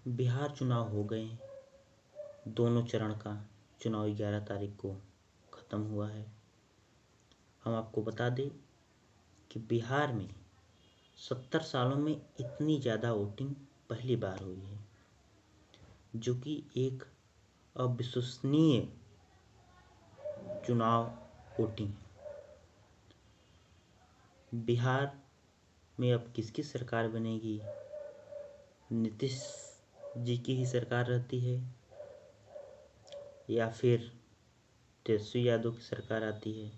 बिहार चुनाव हो गए। दोनों चरण का चुनाव 11 तारीख को ख़त्म हुआ है। हम आपको बता दें कि बिहार में 70 सालों में इतनी ज़्यादा वोटिंग पहली बार हुई है, जो कि एक अविश्वसनीय चुनाव वोटिंग है। बिहार में अब किसकी सरकार बनेगी? नीतीश जी की ही सरकार रहती है या फिर तेजस्वी यादव की सरकार आती है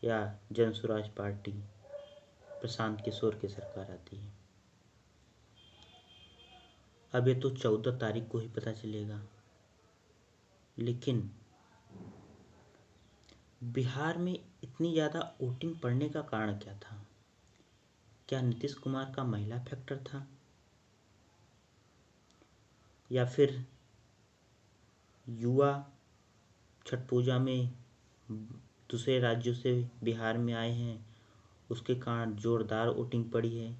या जन स्वराज पार्टी प्रशांत किशोर की सरकार आती है? अब ये तो 14 तारीख को ही पता चलेगा। लेकिन बिहार में इतनी ज़्यादा वोटिंग पड़ने का कारण क्या था? क्या नीतीश कुमार का महिला फैक्टर था या फिर युवा छठ पूजा में दूसरे राज्यों से बिहार में आए हैं, उसके कारण जोरदार वोटिंग पड़ी है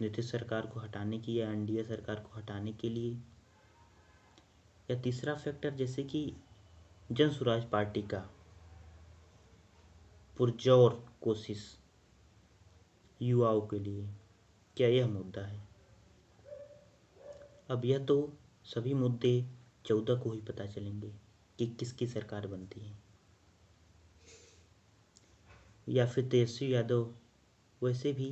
नीतीश सरकार को हटाने की या एनडीए सरकार को हटाने के लिए? या तीसरा फैक्टर जैसे कि जन स्वराज पार्टी का पुरजोर कोशिश युवाओं के लिए, क्या यह मुद्दा है? अब यह तो सभी मुद्दे 14 को ही पता चलेंगे कि किसकी सरकार बनती है। या फिर तेजस्वी यादव, वैसे भी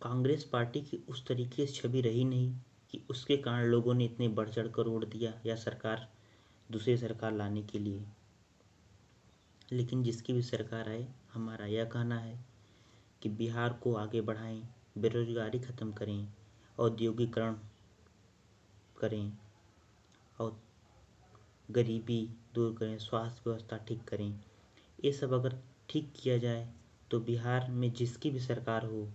कांग्रेस पार्टी की उस तरीके से छवि रही नहीं कि उसके कारण लोगों ने इतने बढ़ चढ़ कर वोट दिया या सरकार दूसरी सरकार लाने के लिए। लेकिन जिसकी भी सरकार आए, हमारा यह कहना है कि बिहार को आगे बढ़ाएं, बेरोजगारी ख़त्म करें, औद्योगिकरण करें और गरीबी दूर करें, स्वास्थ्य व्यवस्था ठीक करें। ये सब अगर ठीक किया जाए तो बिहार में जिसकी भी सरकार हो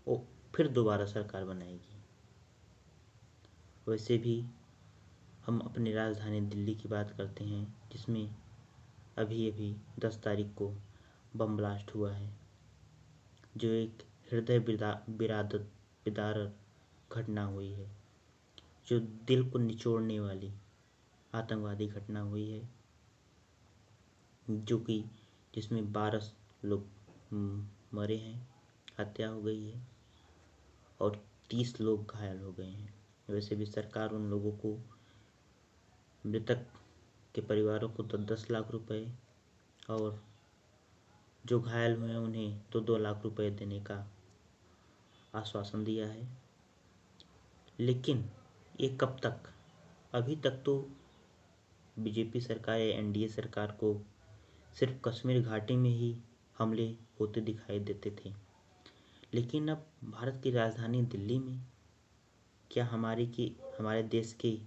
वो फिर दोबारा सरकार बनाएगी। वैसे भी हम अपनी राजधानी दिल्ली की बात करते हैं, जिसमें अभी अभी 10 तारीख को बम ब्लास्ट हुआ है, जो एक हृदय विदारक घटना हुई है, जो दिल को निचोड़ने वाली आतंकवादी घटना हुई है, जो कि जिसमें 12 लोग मरे हैं, हत्या हो गई है और 30 लोग घायल हो गए हैं। वैसे भी सरकार उन लोगों को, मृतक के परिवारों को 10-10 लाख रुपए और जो घायल हुए हैं उन्हें 2-2 लाख रुपए देने का आश्वासन दिया है। लेकिन ये कब तक? अभी तक तो बीजेपी सरकार या एनडीए सरकार को सिर्फ कश्मीर घाटी में ही हमले होते दिखाई देते थे। लेकिन अब भारत की राजधानी दिल्ली में क्या हमारे देश के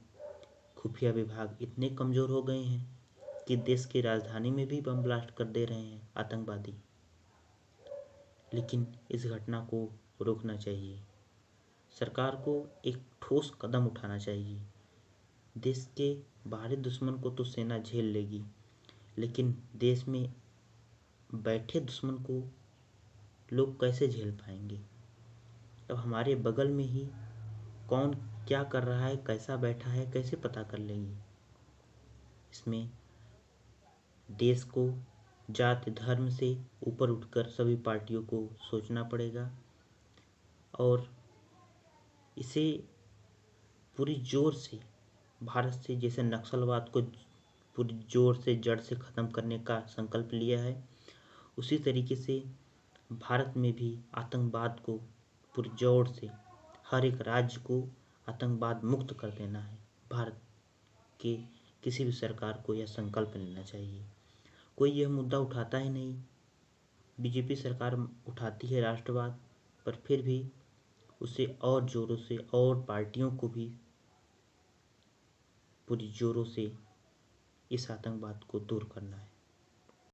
खुफिया विभाग इतने कमज़ोर हो गए हैं कि देश की राजधानी में भी बम ब्लास्ट कर दे रहे हैं आतंकवादी? लेकिन इस घटना को रोकना चाहिए। सरकार को एक ठोस कदम उठाना चाहिए। देश के बाहरी दुश्मन को तो सेना झेल लेगी, लेकिन देश में बैठे दुश्मन को लोग कैसे झेल पाएंगे? अब हमारे बगल में ही कौन क्या कर रहा है, कैसा बैठा है, कैसे पता कर लेंगे? इसमें देश को जाति धर्म से ऊपर उठकर सभी पार्टियों को सोचना पड़ेगा और इसे पूरी जोर से भारत से, जैसे नक्सलवाद को पूरी जोर से जड़ से ख़त्म करने का संकल्प लिया है, उसी तरीके से भारत में भी आतंकवाद को पूरी जोर से हर एक राज्य को आतंकवाद मुक्त कर देना है। भारत के किसी भी सरकार को यह संकल्प लेना चाहिए। कोई यह मुद्दा उठाता ही नहीं। बीजेपी सरकार उठाती है राष्ट्रवाद, पर फिर भी उसे और ज़ोरों से और पार्टियों को भी पूरी ज़ोरों से इस आतंकवाद को दूर करना है।